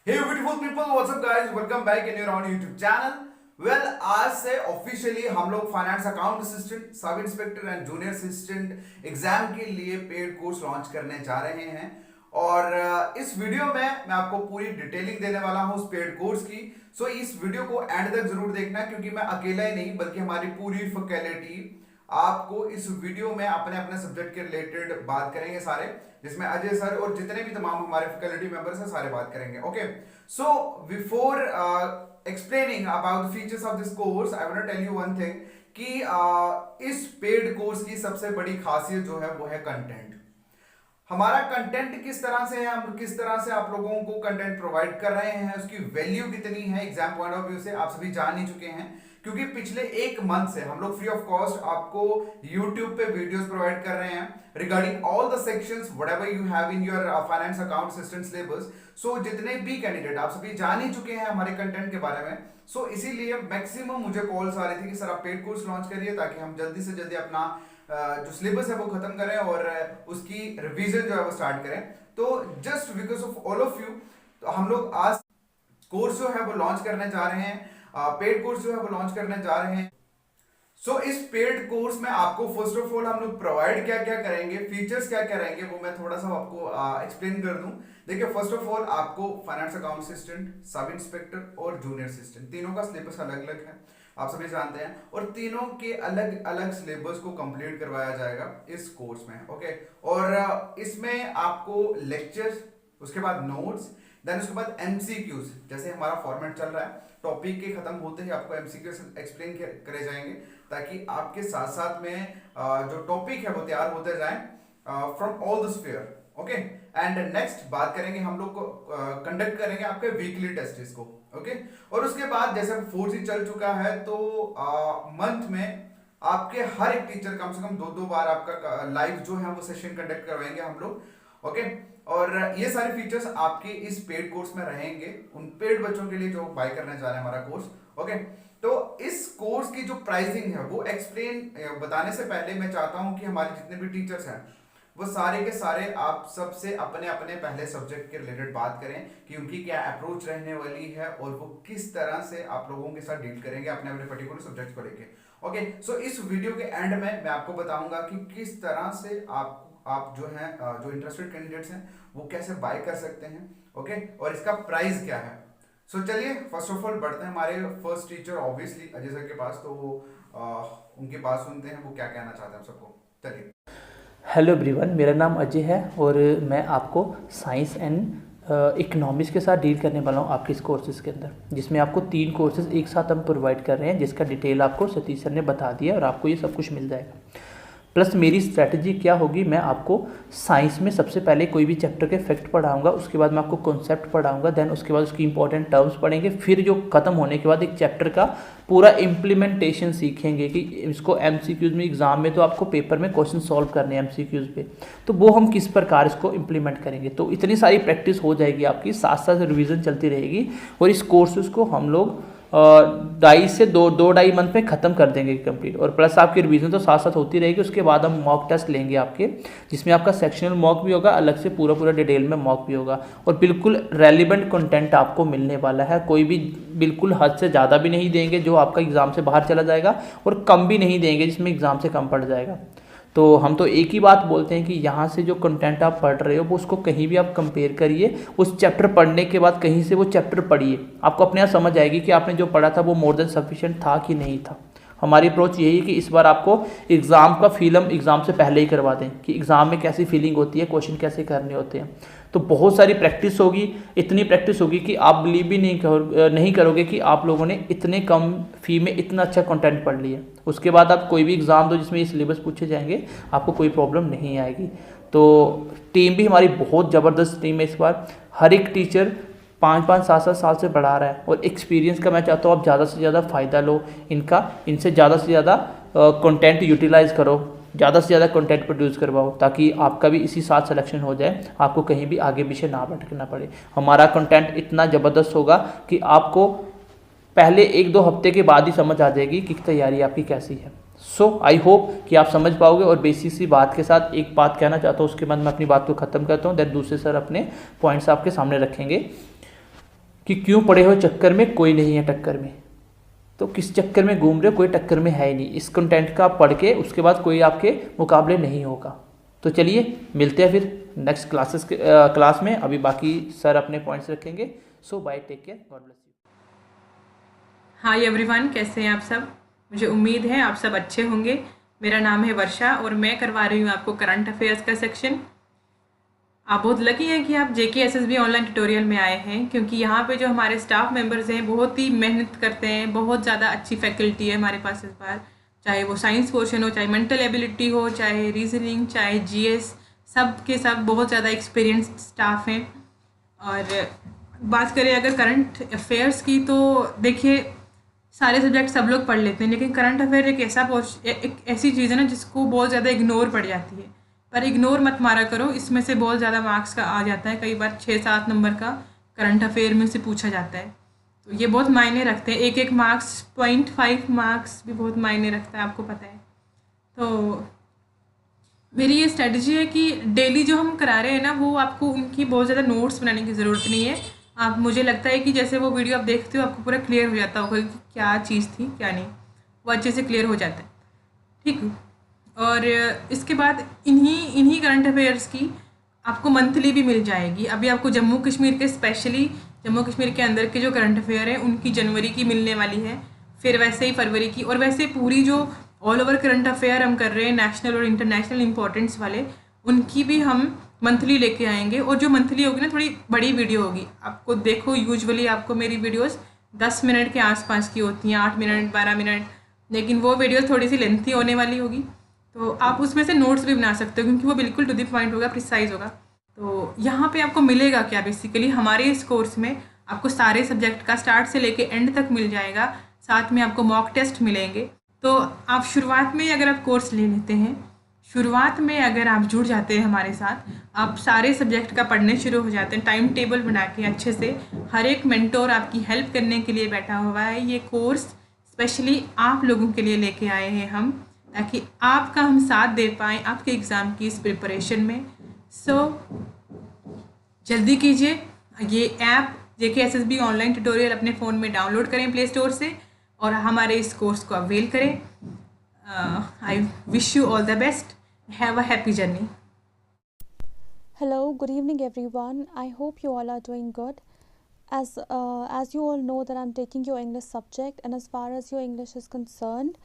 Hey beautiful people, what's up guys? Welcome back in your own YouTube channel. Well, आज से officially हम लोग finance account assistant, sub inspector and junior assistant exam के लिए paid course launch करने जा रहे हैं। और इस वीडियो में मैं आपको पूरी डिटेलिंग देने वाला हूं उस पेड कोर्स की। सो इस वीडियो को एंड तक जरूर देखना, क्योंकि मैं अकेला ही नहीं बल्कि हमारी पूरी फैकल्टी आपको इस वीडियो में अपने अपने सब्जेक्ट के रिलेटेड बात करेंगे सारे, जिसमें अजय सर और जितने भी तमाम हमारे फैकल्टी मेंबर्स हैं सारे बात करेंगे। Okay, so before explaining about the features of this course I want to tell you one thing कि इस पेड कोर्स की सबसे बड़ी खासियत जो है वो है कंटेंट। हमारा कंटेंट किस तरह से है, हम किस तरह से आप लोगों को कंटेंट प्रोवाइड कर रहे हैं, उसकी वैल्यू कितनी है एग्जाम पॉइंट ऑफ व्यू से आप सभी जान ही चुके हैं। क्योंकि पिछले एक मंथ से हम लोग फ्री ऑफ कॉस्ट आपको YouTube पे वीडियोस प्रोवाइड कर रहे हैं regarding all the sections whatever you have in your finance account assistant syllabus. So जितने भी कैंडिडेट आप सभी जान ही चुके हैं हमारे कंटेंट के बारे में। सो इसीलिए मैक्सिमम मुझे कॉल्स आ रही थी कि सर आप पेड कोर्स लॉन्च करिए ताकि हम जल्दी से जल्दी अपना जो सिलेबस है वो खत्म करें और उसकी रिवीजन जो है वो स्टार्ट करें। तो just because of all of you तो हम लोग आज कोर्स जो है वो लॉन्च करने जा रहे हैं, पेड कोर्स जो है वो लॉन्च करने जा रहे हैं। सो इस पेड कोर्स में आपको फर्स्ट ऑफ ऑल हम लोग प्रोवाइड क्या क्या करेंगे, फीचर्स क्या क्या रहेंगे, वो मैं थोड़ा सा आपको एक्सप्लेन कर दूं। देखिए, फर्स्ट ऑफ ऑल आपको finance account assistant, sub inspector और जूनियर असिस्टेंट तीनों का सिलेबस अलग अलग है, आप सभी जानते हैं, और तीनों के अलग अलग सिलेबस को कंप्लीट करवाया जाएगा इस कोर्स में। ओके, और इसमें आपको लेक्चर्स, उसके बाद नोट्स, देन उसके बाद एमसीक्यूज। जैसे हमारा फॉर्मेट चल रहा है, टॉपिक के खत्म होते ही आपको एमसीक्यूज एक्सप्लेन करे जाएंगे ताकि आपके साथ साथ में जो टॉपिक है वो तैयार होते जाएं from all the sphere. Okay, and next बात करेंगे हम लोग को कंडक्ट करेंगे आपके वीकली टेस्ट इसको। ओके, और उसके बाद जैसे 4C चल चुका है तो मंथ में आपके हर एक टीचर कम से कम दो बार आपका लाइव जो है वो सेशन कंडक्ट करवाएंगे हम लोग। ओके, और ये सारे फीचर्स आपके इस पेड कोर्स में रहेंगे उन पेड बच्चों के लिए जो बाय करने जा रहे हैं हमारा कोर्स। ओके, तो इस कोर्स की जो प्राइसिंग है वो एक्सप्लेन बताने से पहले मैं चाहता हूं कि हमारे जितने भी टीचर्स हैं वो सारे के सारे आप सबसे अपने अपने पहले सब्जेक्ट के रिलेटेड बात करें कि उनकी क्या अप्रोच रहने वाली है और वो किस तरह से आप लोगों के साथ डील करेंगे अपने अपने पर्टिकुलर सब्जेक्ट को लेके। ओके, सो इस वीडियो के एंड में मैं आपको बताऊंगा कि किस तरह से आप जो हैं जो इंटरेस्टेड कैंडिडेट्स हैं वो कैसे बाय कर सकते हैं। ओके, और इसका प्राइस क्या है। सो चलिए फर्स्ट ऑफ ऑल बढ़ते हैं हमारे first teacher obviously Ajay sir के पास, तो उनके पास सुनते हैं वो क्या कहना चाहते हैं हम सबको। चलिए। हेलो एवरीवन, मेरा नाम अजय है और मैं आपको साइंस एंड इकोनॉमिक्स के साथ डील करने वाला हूँ आपके इस कोर्सेज़ के अंदर, जिसमें आपको 3 कोर्सेज़ एक साथ हम प्रोवाइड कर रहे हैं, जिसका डिटेल आपको सतीश सर ने बता दिया और आपको ये सब कुछ मिल जाएगा। प्लस मेरी स्ट्रैटेजी क्या होगी, मैं आपको साइंस में सबसे पहले कोई भी चैप्टर के फैक्ट पढ़ाऊंगा, उसके बाद मैं आपको कॉन्सेप्ट पढ़ाऊंगा, देन उसके बाद उसकी इंपॉर्टेंट टर्म्स पढ़ेंगे, फिर जो खत्म होने के बाद एक चैप्टर का पूरा इम्प्लीमेंटेशन सीखेंगे कि इसको एमसीक्यूज में एग्जाम में तो आपको पेपर में क्वेश्चन सॉल्व करने हैं एमसीक्यूज पे, तो वो हम किस प्रकार इसको इम्प्लीमेंट करेंगे। तो इतनी सारी प्रैक्टिस हो जाएगी आपकी, साथ साथ रिविज़न चलती रहेगी और इस कोर्सेज को हम लोग 2.5 से 2.5 मंथ में ख़त्म कर देंगे कंप्लीट। और प्लस आपकी रिवीजन तो साथ साथ होती रहेगी, उसके बाद हम मॉक टेस्ट लेंगे आपके, जिसमें आपका सेक्शनल मॉक भी होगा, अलग से पूरा डिटेल में मॉक भी होगा, और बिल्कुल रेलिवेंट कंटेंट आपको मिलने वाला है। कोई भी बिल्कुल हद से ज़्यादा भी नहीं देंगे जो आपका एग्ज़ाम से बाहर चला जाएगा, और कम भी नहीं देंगे जिसमें एग्ज़ाम से कम पड़ जाएगा। तो हम तो एक ही बात बोलते हैं कि यहाँ से जो कंटेंट आप पढ़ रहे हो वो उसको कहीं भी आप कंपेयर करिए, उस चैप्टर पढ़ने के बाद कहीं से वो चैप्टर पढ़िए, आपको अपने आप समझ आएगी कि आपने जो पढ़ा था वो मोर देन सफिशिएंट था कि नहीं था। हमारी अप्रोच यही है कि इस बार आपको एग्ज़ाम का फील हम एग्ज़ाम से पहले ही करवा दें कि एग्ज़ाम में कैसी फीलिंग होती है, क्वेश्चन कैसे करने होते हैं। तो बहुत सारी प्रैक्टिस होगी, इतनी प्रैक्टिस होगी कि आप बिलीव भी नहीं करोगे कि आप लोगों ने इतने कम फी में इतना अच्छा कंटेंट पढ़ लिया। उसके बाद आप कोई भी एग्ज़ाम दो जिसमें ये सिलेबस पूछे जाएंगे, आपको कोई प्रॉब्लम नहीं आएगी। तो टीम भी हमारी बहुत ज़बरदस्त टीम है इस बार, हर एक टीचर 5-5, 7-7 साल से पढ़ा रहा है, और एक्सपीरियंस का मैं चाहता हूँ आप ज़्यादा से ज़्यादा फ़ायदा लो इनका, इनसे ज़्यादा से ज़्यादा कंटेंट यूटिलाइज़ करो, ज़्यादा से ज़्यादा कंटेंट प्रोड्यूस करवाओ, ताकि आपका भी इसी साथ सिलेक्शन हो जाए, आपको कहीं भी आगे पीछे ना भटकना पड़े। हमारा कंटेंट इतना ज़बरदस्त होगा कि आपको पहले 1-2 हफ्ते के बाद ही समझ आ जाएगी कि तैयारी आपकी कैसी है। सो आई होप कि आप समझ पाओगे। और बेसिक सी बात के साथ एक बात कहना चाहता हूँ, उसके बाद मैं अपनी बात को ख़त्म करता हूँ, देन दूसरे सर अपने पॉइंट्स आपके सामने रखेंगे। कि क्यों पड़े हो चक्कर में, कोई नहीं है टक्कर में। तो किस चक्कर में घूम रहे हो, कोई टक्कर में है ही नहीं। इस कंटेंट का आप पढ़ के उसके बाद कोई आपके मुकाबले नहीं होगा। तो चलिए मिलते हैं फिर नेक्स्ट क्लास में। अभी बाकी सर अपने पॉइंट्स रखेंगे। So bye, take care, God bless you. Hi everyone, कैसे हैं आप सब। मुझे उम्मीद है आप सब अच्छे होंगे। मेरा नाम है वर्षा और मैं करवा रही हूँ आपको करंट अफेयर्स का सेक्शन। आप बहुत लकी हैं कि आप जेके एसएसबी ऑनलाइन ट्यूटोरियल में आए हैं, क्योंकि यहाँ पे जो हमारे स्टाफ मेंबर्स हैं बहुत ही मेहनत करते हैं। बहुत ज़्यादा अच्छी फैकल्टी है हमारे पास इस बार, चाहे वो साइंस पोर्शन हो, चाहे मेंटल एबिलिटी हो, चाहे रीजनिंग, चाहे जीएस, सब के सब बहुत ज़्यादा एक्सपीरियंस्ड स्टाफ हैं। और बात करें अगर करंट अफेयर्स की, तो देखिए सारे सब्जेक्ट सब लोग पढ़ लेते हैं, लेकिन करंट अफेयर एक ऐसी चीज़ है ना जिसको बहुत ज़्यादा इग्नोर पड़ जाती है। पर इग्नोर मत मारा करो, इसमें से बहुत ज़्यादा मार्क्स का आ जाता है। कई बार 6-7 नंबर का करंट अफेयर में से पूछा जाता है, तो ये बहुत मायने रखते हैं। एक मार्क्स, 0.5 मार्क्स भी बहुत मायने रखता है, आपको पता है। तो मेरी ये स्ट्रेटजी है कि डेली जो हम करा रहे हैं ना, वो आपको उनकी बहुत ज़्यादा नोट्स बनाने की ज़रूरत नहीं है। आप, मुझे लगता है कि जैसे वो वीडियो आप देखते हो आपको पूरा क्लियर हो जाता होगा कि क्या चीज़ थी क्या नहीं, वो अच्छे से क्लियर हो जाता है, ठीक है। और इसके बाद इन्हीं इन्हीं करंट अफेयर्स की आपको मंथली भी मिल जाएगी। अभी आपको जम्मू कश्मीर के, स्पेशली जम्मू कश्मीर के अंदर के जो करंट अफेयर हैं उनकी जनवरी की मिलने वाली है, फिर वैसे ही फरवरी की, और वैसे पूरी जो ऑल ओवर करंट अफेयर हम कर रहे हैं नेशनल और इंटरनेशनल इंपॉर्टेंस वाले, उनकी भी हम मंथली लेके आएंगे। और जो मंथली होगी ना, थोड़ी बड़ी वीडियो होगी। आपको देखो, यूजुअली आपको मेरी वीडियोस 10 मिनट के आसपास की होती हैं, 8 मिनट 12 मिनट, लेकिन वो वीडियो थोड़ी सी लेंथी होने वाली होगी। तो आप उसमें से नोट्स भी बना सकते हो, क्योंकि वो बिल्कुल टू द पॉइंट होगा, प्रिसाइज होगा। तो यहाँ पे आपको मिलेगा क्या, बेसिकली हमारे इस कोर्स में आपको सारे सब्जेक्ट का स्टार्ट से लेके एंड तक मिल जाएगा। साथ में आपको मॉक टेस्ट मिलेंगे। तो आप शुरुआत में ही अगर आप कोर्स ले लेते हैं, शुरुआत में अगर आप जुड़ जाते हैं हमारे साथ, आप सारे सब्जेक्ट का पढ़ने शुरू हो जाते हैं टाइम टेबल बना के अच्छे से। हर एक मेंटोर आपकी हेल्प करने के लिए बैठा हुआ है। ये कोर्स स्पेशली आप लोगों के लिए लेके आए हैं हम, ताकि आपका हम साथ दे पाएँ आपके एग्ज़ाम की इस प्रिपरेशन में। सो जल्दी कीजिए, ये ऐप JKSSB ऑनलाइन ट्यूटोरियल अपने फ़ोन में डाउनलोड करें प्ले स्टोर से और हमारे इस कोर्स को अवेल करें। I wish you all the best, have a happy journey. Hello, good evening everyone. I hope you all are doing good. As you all know that I'm taking your English subject, and as far as your English is concerned,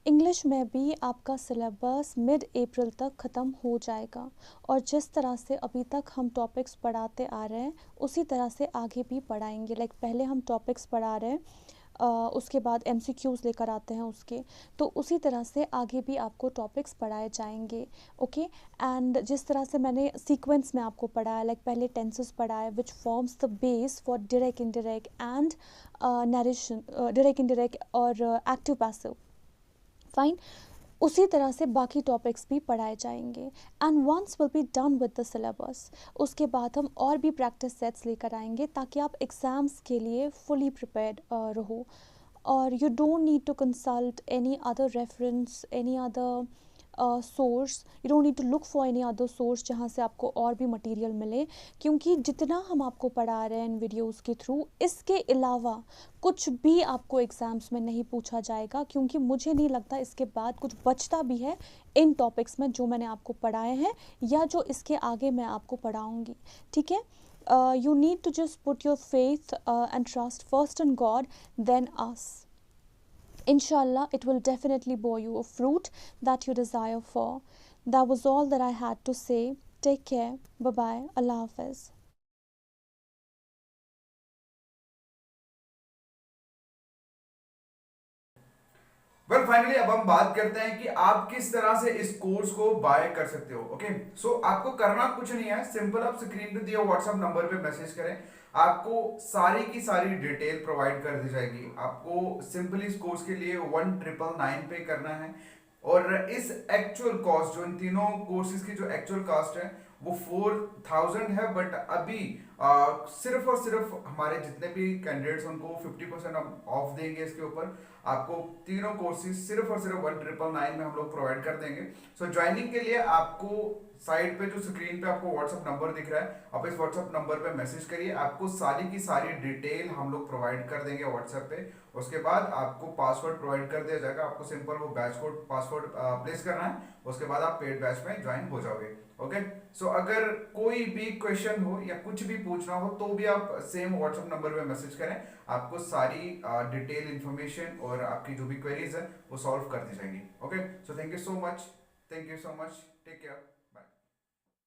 English में भी आपका syllabus mid अप्रैल तक ख़त्म हो जाएगा। और जिस तरह से अभी तक हम टॉपिक्स पढ़ाते आ रहे हैं उसी तरह से आगे भी पढ़ाएंगे। लाइक पहले हम टॉपिक्स पढ़ा रहे हैं, उसके बाद MCQs लेकर आते हैं उसके, तो उसी तरह से आगे भी आपको टॉपिक्स पढ़ाए जाएंगे। ओके, एंड जिस तरह से मैंने सीक्वेंस में आपको पढ़ाया, लाइक पहले टेंसेस पढ़ाए which forms the base for direct, indirect and narration, direct, indirect और एक्टिव पैसिव, फाइन। उसी तरह से बाकी टॉपिक्स भी पढ़ाए जाएंगे। And once will be done with the syllabus, उसके बाद हम और भी प्रैक्टिस सेट्स लेकर आएंगे ताकि आप एग्ज़ाम्स के लिए फुली प्रिपेयर्ड रहो। और you don't need to consult any other reference, any other source, you don't need to look for any other source जहाँ से आपको और भी मटेरियल मिले, क्योंकि जितना हम आपको पढ़ा रहे हैं इन वीडियोस के थ्रू, इसके अलावा कुछ भी आपको एग्ज़ाम्स में नहीं पूछा जाएगा, क्योंकि मुझे नहीं लगता इसके बाद कुछ बचता भी है इन टॉपिक्स में जो मैंने आपको पढ़ाए हैं या जो इसके आगे मैं आपको पढ़ाऊँगी। ठीक है, you need to just put your faith and trust first in God, then us. Inshallah, it will definitely bear you a fruit that you desire for. That was all that I had to say. Take care. Bye-bye. Allah Hafiz. Well finally अब हम बात करते हैं कि आप किस तरह से इस कोर्स को बाय कर सकते हो। ओके, सो आपको करना कुछ नहीं है, सिंपल आप स्क्रीन पे दिए व्हाट्सएप नंबर पे मैसेज करें, आपको सारी की सारी डिटेल प्रोवाइड कर दी जाएगी। आपको सिंपली इस कोर्स के लिए 1999 पे करना है। और इस एक्चुअल कॉस्ट, जो इन तीनों कोर्सेज की जो एक्चुअल कॉस्ट है वो 4000 है, बट अभी सिर्फ और सिर्फ हमारे जितने भी कैंडिडेट्स उनको 50% ऑफ देंगे इसके ऊपर। आपको तीनों कोर्सेज सिर्फ और सिर्फ 1999 में हम लोग प्रोवाइड कर देंगे। सो ज्वाइनिंग के लिए आपको साइड पे जो स्क्रीन पे आपको व्हाट्सअप नंबर दिख रहा है, आप इस व्हाट्सअप नंबर पे मैसेज करिए, आपको सारी की सारी डिटेल हम लोग प्रोवाइड कर देंगे व्हाट्सएप पे। उसके बाद आपको पासवर्ड प्रोवाइड कर दिया जाएगा, आपको सिंपल वो बैच कोड पासवर्ड प्लेस करना है, उसके बाद आप पेड बैच में ज्वाइन हो जाओगे। ओके, सो अगर कोई भी क्वेश्चन हो या कुछ भी पूछना हो तो भी आप सेम व्हाट्सएप नंबर पे मैसेज करें, आपको सारी डिटेल इन्फॉर्मेशन और आपकी जो भी क्वेरीज है वो सॉल्व कर दी जाएंगी। Okay, so thank you so much, take care.